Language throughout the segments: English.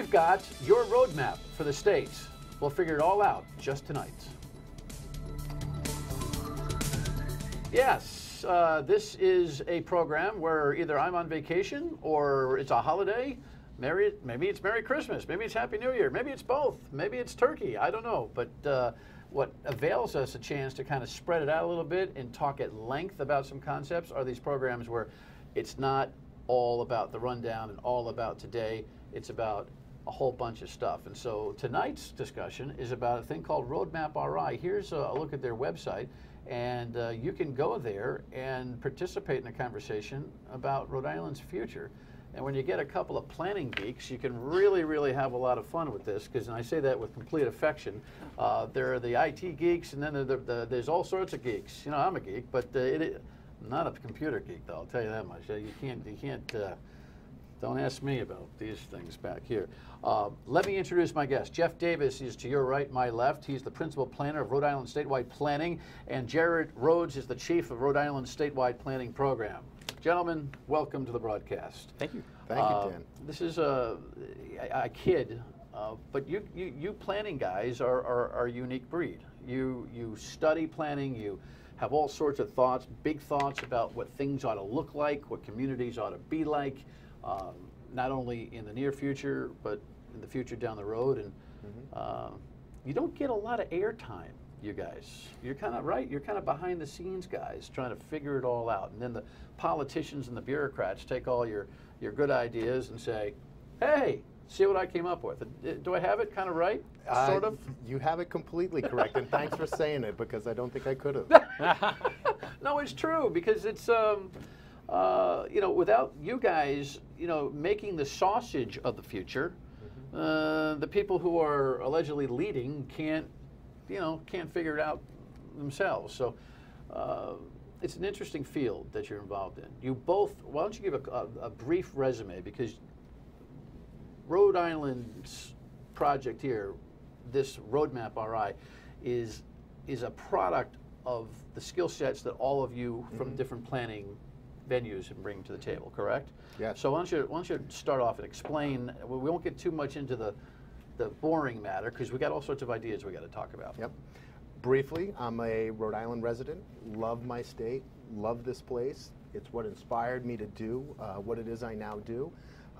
we've got your roadmap for the state. We'll figure it all out just tonight. Yes, this is a program where either I'm on vacation or it's a holiday. Maybe it's Merry Christmas, maybe it's Happy New Year, maybe it's both, maybe it's turkey, I don't know. But what avails us a chance to kind of spread it out a little bit and talk at length about some concepts are these programs where it's not all about the rundown and all about today, it's about a whole bunch of stuff. And so tonight's discussion is about a thing called Rhode Map RI. Here's a look at their website, and you can go there and participate in a conversation about Rhode Island's future. And when you get a couple of planning geeks, you can really, really have a lot of fun with this, because, and I say that with complete affection, there are the IT geeks, and then there's all sorts of geeks. You know, I'm a geek, but I'm not a computer geek, though, I'll tell you that much. You can't, don't ask me about these things back here. Let me introduce my guest. Jeff Davis is to your right, my left. He's the principal planner of Rhode Island Statewide Planning, and Jared Rhodes is the chief of Rhode Island Statewide Planning Program. Gentlemen, welcome to the broadcast. Thank you. Thank you, Dan. This is I kid, but you planning guys are a unique breed. You study planning. You have all sorts of thoughts, big thoughts about what things ought to look like, what communities ought to be like, not only in the near future, but in the future down the road. And you don't get a lot of airtime, you guys. You're kind of right. You're kind of behind the scenes guys trying to figure it all out. And then the politicians and the bureaucrats take all your good ideas and say, hey, see what I came up with. Do I have it kind of right? Sort of? You have it completely correct, and thanks for saying it, because I don't think I could have. No, it's true, because it's, you know, without you guys, you know, making the sausage of the future, the people who are allegedly leading can't figure it out themselves. So it's an interesting field that you're involved in. You both, why don't you give a brief resume, because Rhode Island's project here, this Roadmap RI, is a product of the skill sets that all of you from different planning venues and bring to the table, correct? Yes. So why don't you start off and explain, we won't get too much into the boring matter, because we got all sorts of ideas we got to talk about. Yep. Briefly, I'm a Rhode Island resident, love my state, love this place. It's what inspired me to do what it is I now do.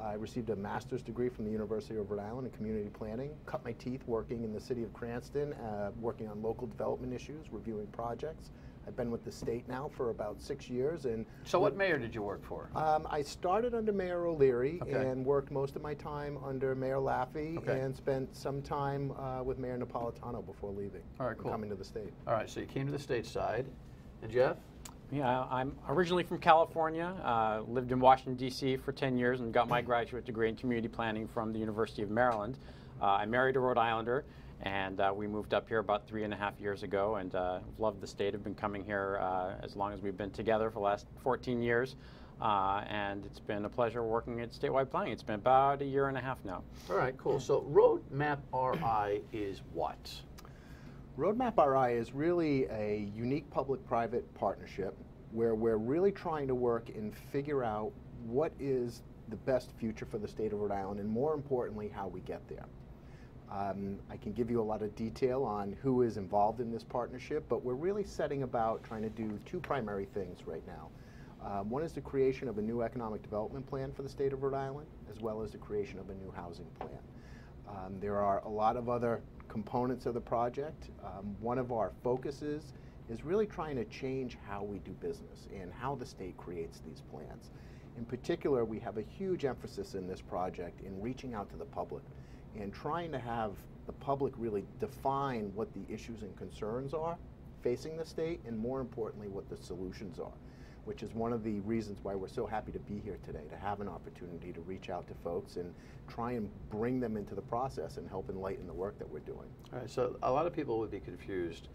I received a master's degree from the University of Rhode Island in community planning, cut my teeth working in the city of Cranston, working on local development issues, reviewing projects. I've been with the state now for about 6 years. And so what mayor did you work for? I started under Mayor O'Leary and worked most of my time under Mayor Laffey and spent some time with Mayor Napolitano before leaving. All right, cool. Coming to the state. All right, so you came to the state side. And Jeff? Yeah, I'm originally from California, lived in Washington, D.C. for 10 years and got my graduate degree in community planning from the University of Maryland. I married a Rhode Islander, and we moved up here about 3.5 years ago, and loved the state. I've been coming here as long as we've been together for the last 14 years, and it's been a pleasure working at statewide planning. It's been about 1.5 years now. All right, cool. So Rhode Map RI is what? Rhode Map RI is really a unique public-private partnership where we're really trying to work and figure out what is the best future for the state of Rhode Island, and more importantly, how we get there. I can give you a lot of detail on who is involved in this partnership, but we're really setting about trying to do two primary things right now. One is the creation of a new economic development plan for the state of Rhode Island, as well as the creation of a new housing plan. There are a lot of other components of the project. One of our focuses is really trying to change how we do business and how the state creates these plans. In particular, we have a huge emphasis in this project in reaching out to the public and trying to have the public really define what the issues and concerns are facing the state, and more importantly, what the solutions are, which is one of the reasons why we're so happy to be here today, to have an opportunity to reach out to folks and try and bring them into the process and help enlighten the work that we're doing. All right, so a lot of people would be confused.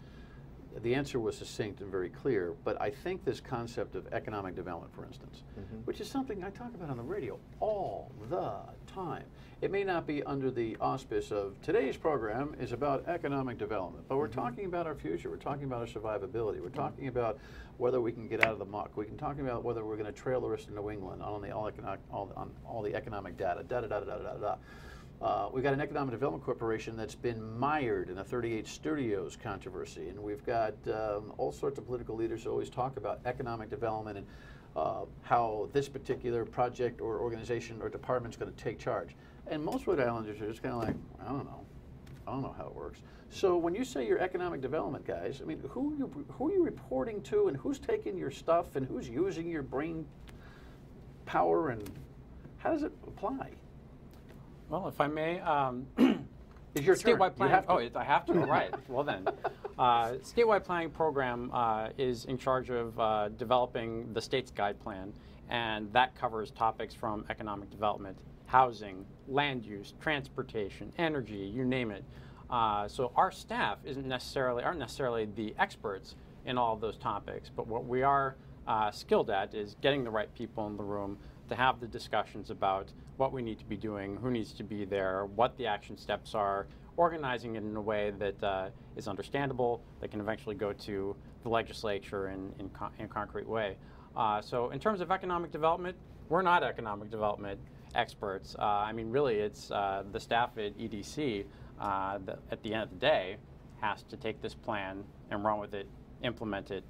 The answer was succinct and very clear, but I think this concept of economic development, for instance, which is something I talk about on the radio all the time. It may not be under the auspice of today's program is about economic development, but we're talking about our future. We're talking about our survivability. We're talking about whether we can get out of the muck. We can talk about whether we're going to trailerists in New England on all the economic data, We've got an economic development corporation that's been mired in the 38 Studios controversy, and we've got all sorts of political leaders who always talk about economic development and how this particular project or organization or department is going to take charge. And most Rhode Islanders are just kind of like, I don't know how it works. So when you say you're economic development guys, I mean, who are you reporting to, and who's taking your stuff, and who's using your brain power, and how does it apply? Well, if I may, Is your turn. statewide planning. I have to. Right. Well then, statewide planning program is in charge of developing the state's guide plan, and that covers topics from economic development, housing, land use, transportation, energy, you name it. So our staff aren't necessarily the experts in all of those topics, but what we are skilled at is getting the right people in the room to have the discussions about what we need to be doing, who needs to be there, what the action steps are, organizing it in a way that is understandable, that can eventually go to the legislature in a concrete way. So in terms of economic development, we're not economic development experts. I mean, really, it's the staff at EDC that at the end of the day has to take this plan and run with it, implement it.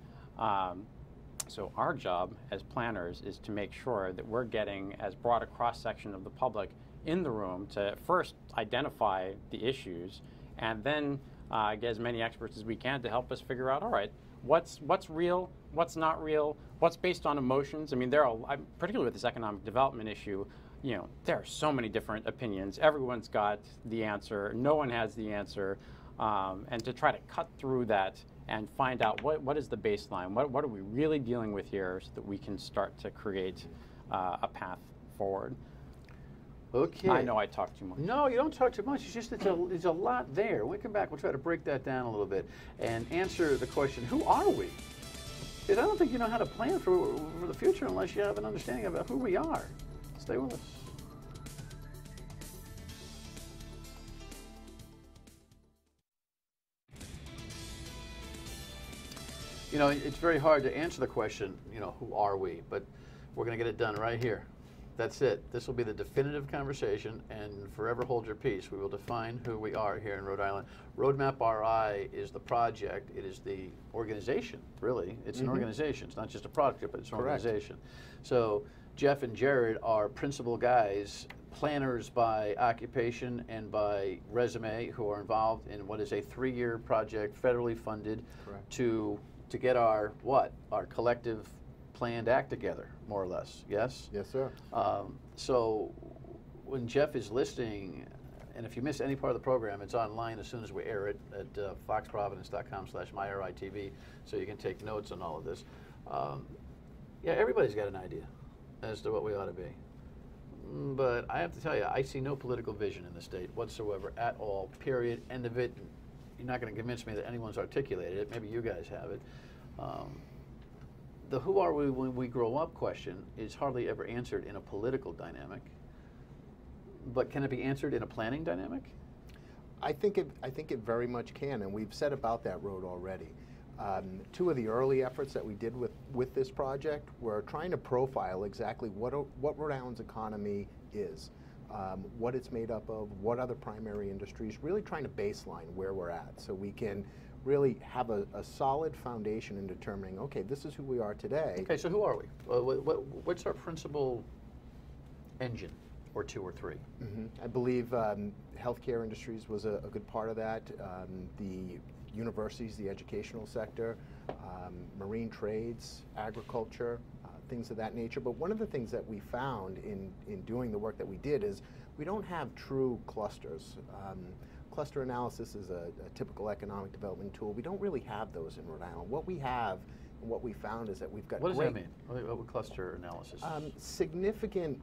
So our job as planners is to make sure that we're getting as broad a cross-section of the public in the room to first identify the issues, and then get as many experts as we can to help us figure out, all right, what's real, what's not real, what's based on emotions. I mean, particularly with this economic development issue, you know, there are so many different opinions. Everyone's got the answer. No one has the answer. And to try to cut through that and find out what is the baseline, what are we really dealing with here, so that we can start to create a path forward. Okay. I know I talk too much. No, you don't talk too much. It's just there's a lot there. When we come back, we'll try to break that down a little bit and answer the question, who are we? Because I don't think you know how to plan for the future unless you have an understanding about who we are. Stay with us. You know, it's very hard to answer the question, you know, who are we? But we're going to get it done right here. That's it. This will be the definitive conversation, and forever hold your peace. We will define who we are here in Rhode Island. Rhode Map RI is the project. It is the organization, really. It's an organization. It's not just a product, but it's an organization. So Jeff and Jared are principal guys, planners by occupation and by resume, who are involved in what is a 3-year project, federally funded, to get our collective planned act together, more or less. Yes? Yes, sir. So when Jeff is listing, and if you miss any part of the program, it's online as soon as we air it at foxprovidence.com/myritv, so you can take notes on all of this. Yeah, everybody's got an idea as to what we ought to be. But I have to tell you, I see no political vision in the state whatsoever at all, period, end of it. You're not going to convince me that anyone's articulated it. Maybe you guys have it. The who are we when we grow up question is hardly ever answered in a political dynamic. But can it be answered in a planning dynamic? I think it very much can, and we've said about that road already. 2 of the early efforts that we did with this project were trying to profile exactly what Rhode Island's economy is, what it's made up of, what other primary industries, really trying to baseline where we're at so we can really have a solid foundation in determining, okay, this is who we are today. Okay, so who are we? What's our principal engine, or 2 or 3? I believe healthcare industries was a good part of that. The universities, the educational sector, marine trades, agriculture, things of that nature. But one of the things that we found in doing the work that we did is we don't have true clusters. Cluster analysis is a typical economic development tool. We don't really have those in Rhode Island. What we have and what we found is that we've got What does that mean? What would cluster analysis? Significant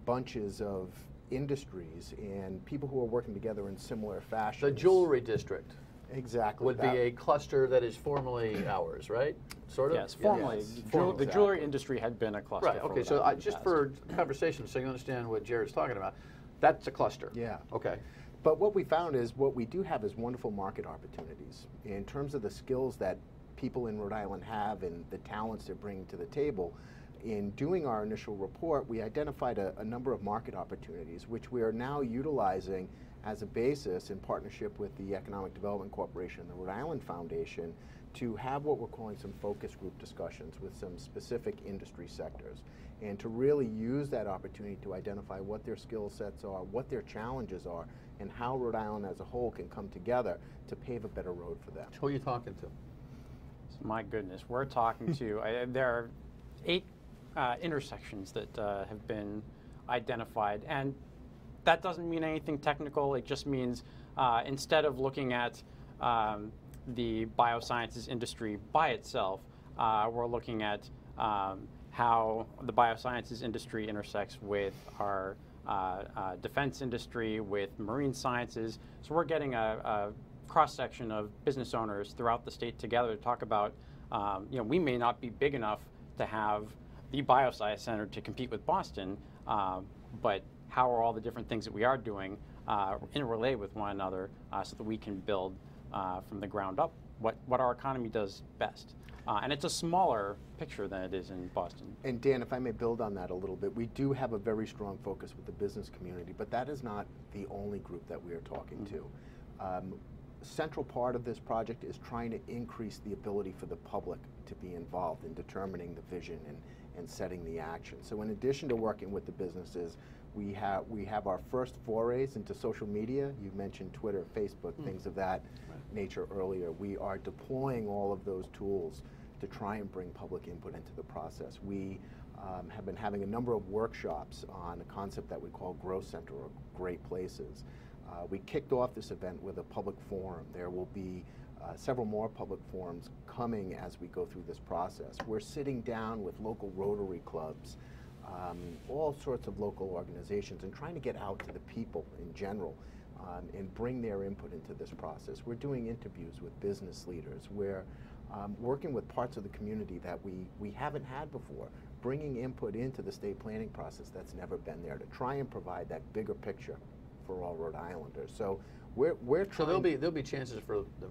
bunches of industries and people who are working together in similar fashion. The jewelry district. Exactly. Would be a cluster that is formally ours, right? Sort of? Yes, formally. Yes. The jewelry industry had been a cluster. Right, okay, so just for conversation, so you understand what Jared's talking about, that's a cluster. Yeah. Okay. But what we found is what we do have is wonderful market opportunities. In terms of the skills that people in Rhode Island have and the talents they're bringing to the table, in doing our initial report, we identified a number of market opportunities, which we are now utilizing as a basis in partnership with the Economic Development Corporation and the Rhode Island Foundation to have what we're calling some focus group discussions with some specific industry sectors, and to really use that opportunity to identify what their skill sets are, what their challenges are, and how Rhode Island as a whole can come together to pave a better road for them. Who are you talking to? My goodness, we're talking to, there are 8 intersections that have been identified, and that doesn't mean anything technical. It just means instead of looking at the biosciences industry by itself, we're looking at how the biosciences industry intersects with our defense industry, with marine sciences. So we're getting a cross-section of business owners throughout the state together to talk about, we may not be big enough to have the Bioscience Center to compete with Boston, but how are all the different things that we are doing interrelate with one another so that we can build from the ground up what our economy does best. And it's a smaller picture than it is in Boston. And Dan, if I may build on that a little bit, we do have a very strong focus with the business community, but that is not the only group that we are talking to. Central part of this project is trying to increase the ability for the public to be involved in determining the vision and setting the action. So in addition to working with the businesses, we have our first forays into social media. You mentioned Twitter, Facebook, things of that nature earlier. We are deploying all of those tools to try and bring public input into the process. We have been having a number of workshops on a concept that we call Growth Center, or Great Places. We kicked off this event with a public forum. There will be several more public forums coming as we go through this process. We're sitting down with local Rotary clubs, all sorts of local organizations, and trying to get out to the people in general and bring their input into this process. We're doing interviews with business leaders. We're working with parts of the community that we haven't had before, bringing input into the state planning process that's never been there to try and provide that bigger picture for all Rhode Islanders. So we're trying. So there'll be chances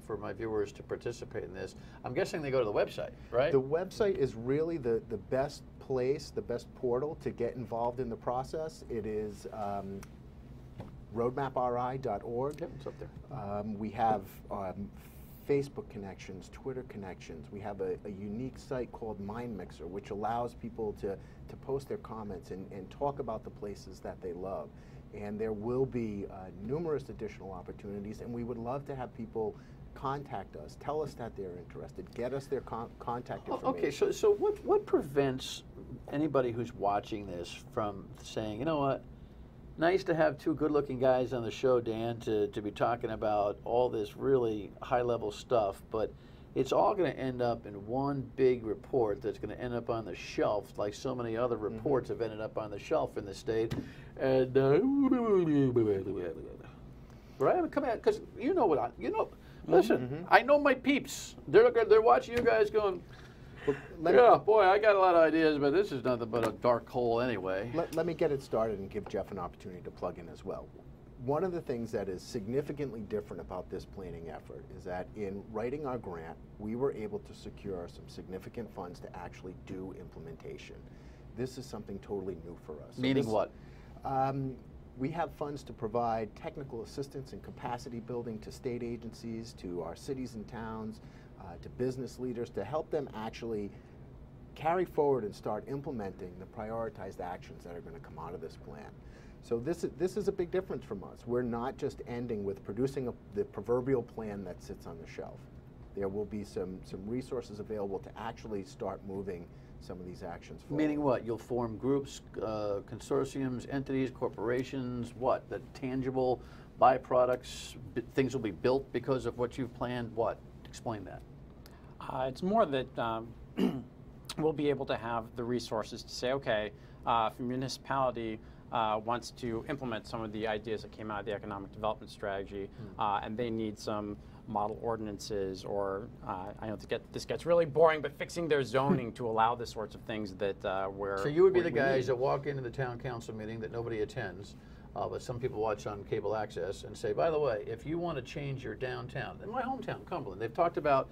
for my viewers to participate in this. I'm guessing they go to the website, right? The website is really the best place, the best portal to get involved in the process. It is roadmapri.org. Yep, it's up there. We have Facebook connections, Twitter connections. We have a unique site called Mind Mixer, which allows people to post their comments and talk about the places that they love. And there will be numerous additional opportunities, and we would love to have people contact us, tell us that they're interested, get us their contact information. Okay, so what prevents anybody who's watching this from saying, you know what, nice to have 2 good-looking guys on the show, Dan, to be talking about all this really high-level stuff, but it's all going to end up in one big report that's going to end up on the shelf, like so many other reports have ended up on the shelf in the state. And right, come out, because you know what listen, I know my peeps. They're watching you guys going, yeah, boy, I got a lot of ideas, but this is nothing but a dark hole anyway. Let me get it started and give Jeff an opportunity to plug in as well. One of the things that is significantly different about this planning effort is that in writing our grant, we were able to secure some significant funds to actually do implementation. This is something totally new for us. Meaning what? We have funds to provide technical assistance and capacity building to state agencies, to our cities and towns, to business leaders, to help them actually carry forward and start implementing the prioritized actions that are going to come out of this plan. So this is a big difference from us. We're not just ending with producing the proverbial plan that sits on the shelf. There will be some resources available to actually start moving some of these actions forward. Meaning what? You'll form groups, consortiums, entities, corporations, what? The tangible byproducts, things will be built because of what you've planned, what? Explain that. It's more that we'll be able to have the resources to say, okay, if a municipality wants to implement some of the ideas that came out of the economic development strategy, and they need some model ordinances, or I know this gets really boring, but fixing their zoning to allow the sorts of things that we're. So you would be the guys that walk into the town council meeting that nobody attends, but some people watch on cable access and say, by the way, if you want to change your downtown, in my hometown, Cumberland, they've talked about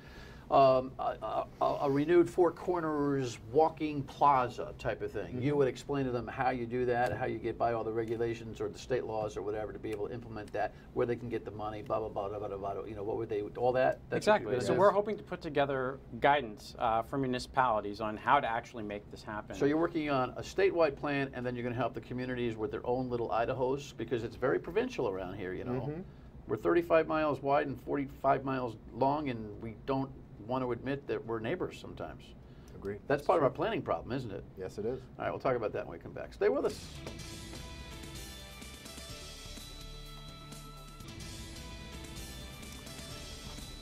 A renewed Four Corners walking plaza type of thing. You would explain to them how you do that, how you get by all the regulations or the state laws or whatever to be able to implement that, where they can get the money, blah, blah, blah, blah, blah, blah. You know, what would they, all that? That's exactly. So we're hoping to put together guidance for municipalities on how to actually make this happen. So you're working on a statewide plan, and then you're going to help the communities with their own little Idahos, because it's very provincial around here, you know. We're 35 miles wide and 45 miles long, and we don't want to admit that we're neighbors sometimes. Agree. That's part of our planning problem, isn't it? Yes, it is. All right, we'll talk about that when we come back. Stay with us.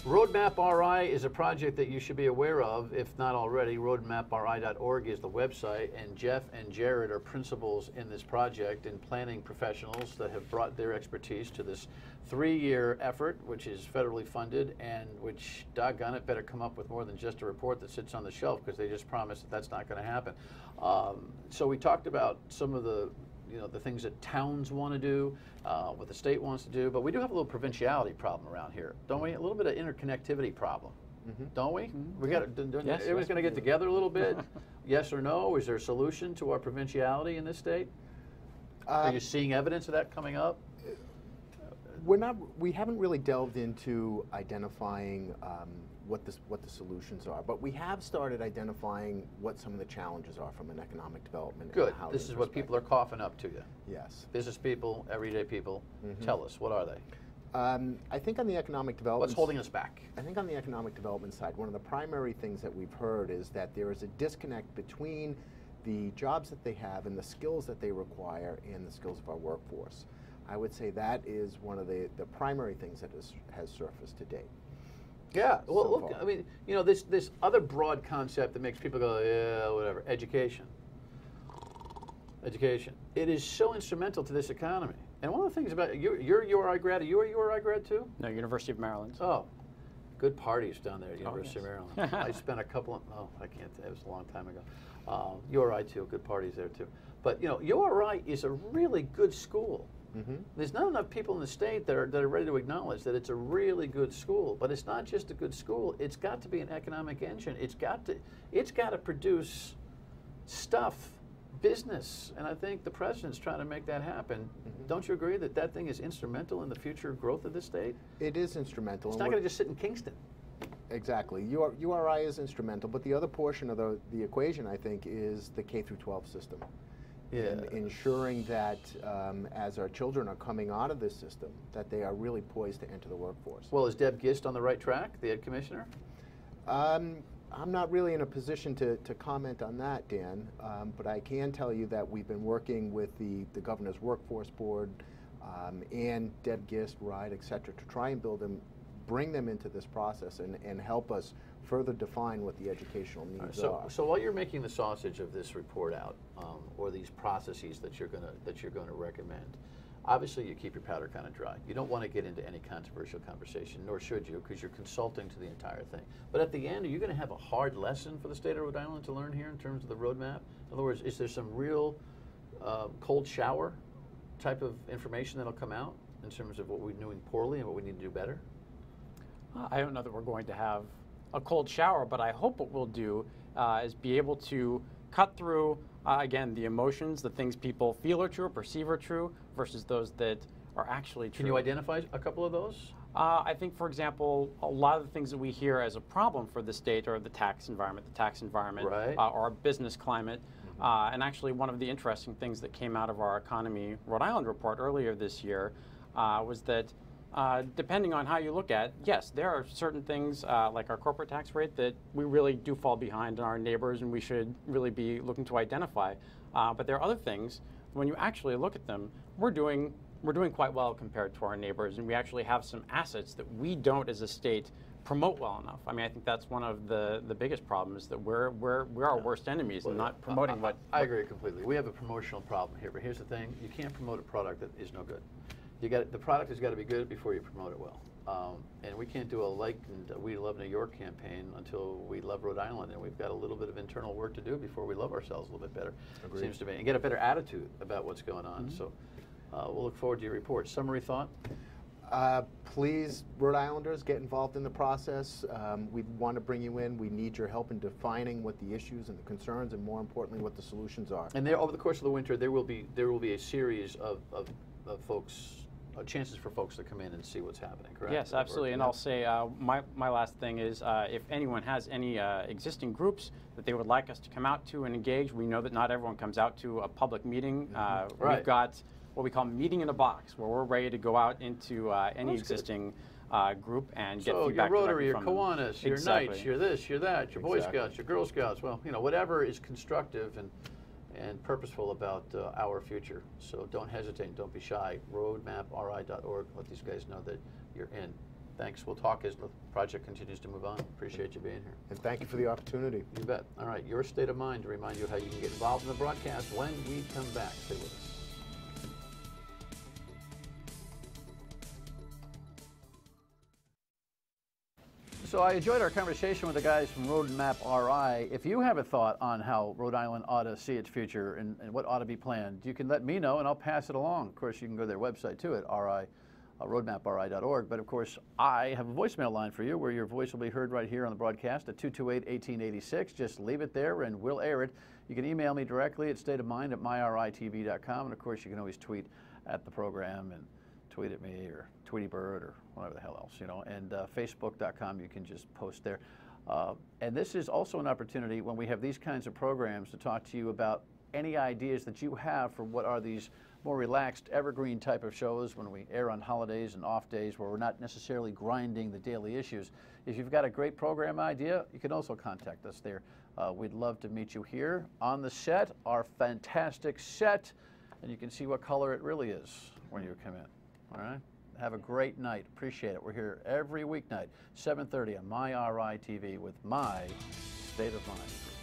Roadmap RI is a project that you should be aware of, if not already. Roadmapri.org is the website, and Jeff and Jared are principals in this project and planning professionals that have brought their expertise to this 3-year effort, which is federally funded, and which, doggone it, better come up with more than just a report that sits on the shelf, because they just promised that that's not going to happen. So we talked about some of the the things that towns want to do, what the state wants to do, but we do have a little provinciality problem around here, don't we? A little bit of interconnectivity problem, don't we? We got everyone's going to get together a little bit. Yes or no? Is there a solution to our provinciality in this state? Are you seeing evidence of that coming up? We haven't really delved into identifying what the solutions are, but we have started identifying what some of the challenges are from an economic development. Good. This is what people are coughing up to you. Yes. Business people, everyday people. Tell us, what are they? I think on the economic development. What's holding us back? I think on the economic development side, one of the primary things that we've heard is that there is a disconnect between the jobs that they have and the skills that they require and the skills of our workforce. I would say that is one of the primary things that has surfaced to date. Yeah, well, look, I mean, this other broad concept that makes people go, yeah, whatever, education. Education. It is so instrumental to this economy. And one of the things about, you're a URI grad, are you a URI grad too? No, University of Maryland. Oh, good parties down there at University of Maryland. I spent a couple of, I can't, it was a long time ago. URI too, good parties there too. But, URI is a really good school. There's not enough people in the state that are ready to acknowledge that it's a really good school. But it's not just a good school. It's got to be an economic engine. It's got to produce stuff, business, and I think the president's trying to make that happen. Don't you agree that that thing is instrumental in the future growth of this state? It is instrumental. It's not going to just sit in Kingston. Exactly. URI is instrumental, but the other portion of the equation, I think, is the K-12 system. In ensuring that as our children are coming out of this system, that they are really poised to enter the workforce. Well, is Deb Gist on the right track, the Ed Commissioner? I'm not really in a position to comment on that, Dan, but I can tell you that we've been working with the Governor's Workforce Board and Deb Gist, RIDE, et cetera, to try and bring them into this process and help us further define what the educational needs are. So while you're making the sausage of this report out, or these processes that you're going to recommend, obviously you keep your powder kind of dry. You don't want to get into any controversial conversation, nor should you, because you're consulting to the entire thing. But at the end, are you going to have a hard lesson for the state of Rhode Island to learn here in terms of the roadmap? In other words, is there some real cold shower type of information that'll come out in terms of what we're doing poorly and what we need to do better? I don't know that we're going to have a cold shower, but I hope what we'll do is be able to cut through, again, the emotions, the things people feel are true, perceive are true, versus those that are actually true. Can you identify a couple of those? I think, for example, a lot of the things that we hear as a problem for the state are the tax environment, right. Or our business climate. And actually, one of the interesting things that came out of our Economy Rhode Island report earlier this year was that depending on how you look at, yes, there are certain things like our corporate tax rate that we really do fall behind our neighbors, and we should really be looking to identify. But there are other things, when you actually look at them, we're doing quite well compared to our neighbors, and we actually have some assets that we don't as a state promote well enough. I mean, I think that's one of the biggest problems, that we're our worst enemies and not promoting what... I agree completely. We have a promotional problem here, but here's the thing. You can't promote a product that is no good. The product has got to be good before you promote it well. And we can't do a like and We Love New York campaign until we love Rhode Island, and we've got a little bit of internal work to do before we love ourselves a little bit better. Agreed. Seems to me, and get a better attitude about what's going on. So we'll look forward to your report. Summary thought? Please, Rhode Islanders, get involved in the process. We want to bring you in. We need your help in defining what the issues and the concerns, and more importantly, what the solutions are. And there, over the course of the winter, there will be a series of folks, chances for folks to come in and see what's happening. Correct? Yes, absolutely. And I'll say my last thing is if anyone has any existing groups that they would like us to come out to and engage, we know that not everyone comes out to a public meeting. Right. We've got what we call meeting in a box, where we're ready to go out into any existing group and get feedback. So your Rotary, directly your from them. Kiwanis, your Knights, your this, your that, your Boy Scouts, your Girl Scouts. Well, you know, whatever is constructive and purposeful about our future. So don't hesitate, don't be shy. roadmapri.org. Let these guys know that you're in. Thanks. We'll talk as the project continues to move on. Appreciate you being here. And thank you for the opportunity. You bet. All right, your state of mind to remind you how you can get involved in the broadcast when we come back. Stay with us. So I enjoyed our conversation with the guys from Rhode Map RI. If you have a thought on how Rhode Island ought to see its future and what ought to be planned, you can let me know and I'll pass it along. Of course, you can go to their website too at roadmapri.org. But of course, I have a voicemail line for you where your voice will be heard right here on the broadcast at 228-1886. Just leave it there and we'll air it. You can email me directly at stateofmind@myritv.com. And of course, you can always tweet at the program and tweet at me or Tweety Bird or whatever the hell else, you know, and facebook.com, you can just post there. And this is also an opportunity when we have these kinds of programs to talk to you about any ideas that you have for what are these more relaxed, evergreen type of shows when we air on holidays and off days where we're not necessarily grinding the daily issues. If you've got a great program idea, you can also contact us there. We'd love to meet you here on the set, our fantastic set, and you can see what color it really is when you come in. All right? Have a great night. Appreciate it. We're here every weeknight, 7:30 on My RI TV with My State of Mind.